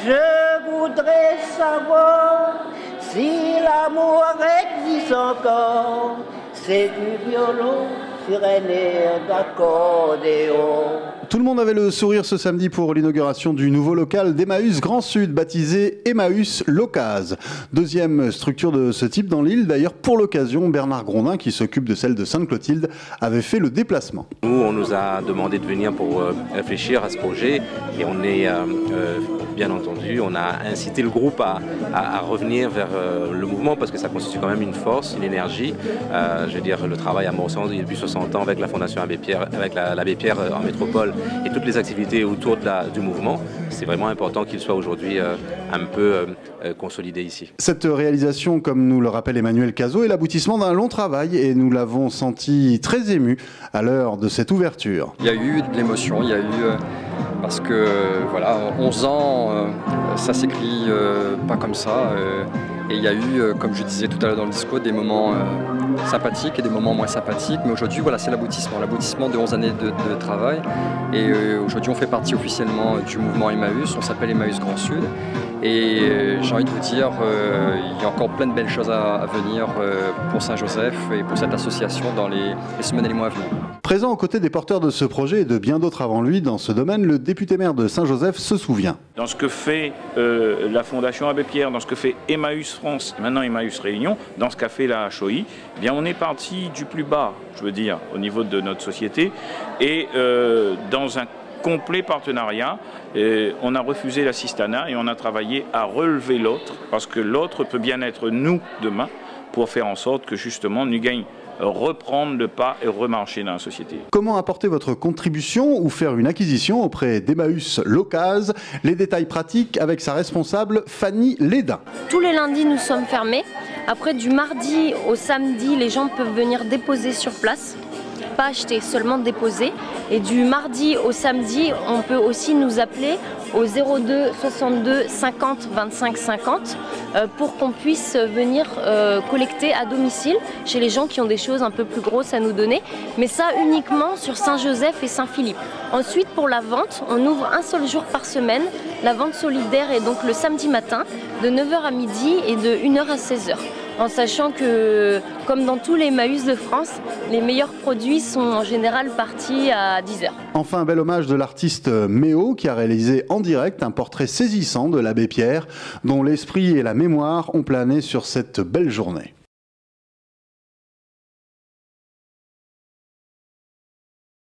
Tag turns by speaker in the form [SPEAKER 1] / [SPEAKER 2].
[SPEAKER 1] Je voudrais savoir si l'amour existe encore. C'est du violon sur un air d'accordéon.
[SPEAKER 2] Tout le monde avait le sourire ce samedi pour l'inauguration du nouveau local d'Emmaüs Grand Sud, baptisé Emmaüs Locase. Deuxième structure de ce type dans l'île. D'ailleurs, pour l'occasion, Bernard Grondin, qui s'occupe de celle de Sainte-Clotilde, avait fait le déplacement.
[SPEAKER 3] Nous, on nous a demandé de venir pour réfléchir à ce projet et on est, bien entendu, on a incité le groupe à revenir vers le mouvement parce que ça constitue quand même une force, une énergie. Je veux dire, le travail à Morsan depuis 60 ans avec la Fondation Abbé Pierre, avec l'Abbé Pierre en métropole et toutes les activités autour du mouvement, c'est vraiment important qu'il soit aujourd'hui un peu consolidé ici.
[SPEAKER 2] Cette réalisation, comme nous le rappelle Emmanuel Cazot, est l'aboutissement d'un long travail et nous l'avons senti très ému à l'heure de cette ouverture.
[SPEAKER 4] Il y a eu de l'émotion, il y a eu... parce que voilà, 11 ans, ça s'écrit pas comme ça. Et il y a eu, comme je disais tout à l'heure dans le discours, des moments sympathiques et des moments moins sympathiques. Mais aujourd'hui, voilà, c'est l'aboutissement de 11 années de travail. Et aujourd'hui, on fait partie officiellement du mouvement Emmaüs. On s'appelle Emmaüs Grand Sud. Et j'ai envie de vous dire, il y a encore plein de belles choses à venir pour Saint-Joseph et pour cette association dans les semaines et les mois à venir.
[SPEAKER 2] Présent aux côtés des porteurs de ce projet et de bien d'autres avant lui dans ce domaine, le député-maire de Saint-Joseph se souvient.
[SPEAKER 5] Dans ce que fait la Fondation Abbé Pierre, dans ce que fait Emmaüs France, et maintenant Emmaüs Réunion, dans ce qu'a fait la HOI, eh bien on est parti du plus bas, je veux dire, au niveau de notre société, et dans un complet partenariat, on a refusé l'assistanat et on a travaillé à relever l'autre, parce que l'autre peut bien être nous demain, pour faire en sorte que justement nous gagnons reprendre le pas et remarcher dans la société.
[SPEAKER 2] Comment apporter votre contribution ou faire une acquisition auprès d'Emmaüs Locase? Les détails pratiques avec sa responsable Fanny Lédin.
[SPEAKER 6] Tous les lundis, nous sommes fermés. Après, du mardi au samedi, les gens peuvent venir déposer sur place. Pas acheter, seulement déposer. Et du mardi au samedi, on peut aussi nous appeler au 02 62 50 25 50 pour qu'on puisse venir collecter à domicile chez les gens qui ont des choses un peu plus grosses à nous donner, mais ça uniquement sur Saint-Joseph et Saint-Philippe. Ensuite, pour la vente, on ouvre un seul jour par semaine. La vente solidaire est donc le samedi matin de 9h à midi et de 1h à 16h. En sachant que, comme dans tous les Emmaüs de France, les meilleurs produits sont en général partis à 10h.
[SPEAKER 2] Enfin, un bel hommage de l'artiste Méo qui a réalisé en direct un portrait saisissant de l'abbé Pierre, dont l'esprit et la mémoire ont plané sur cette belle journée.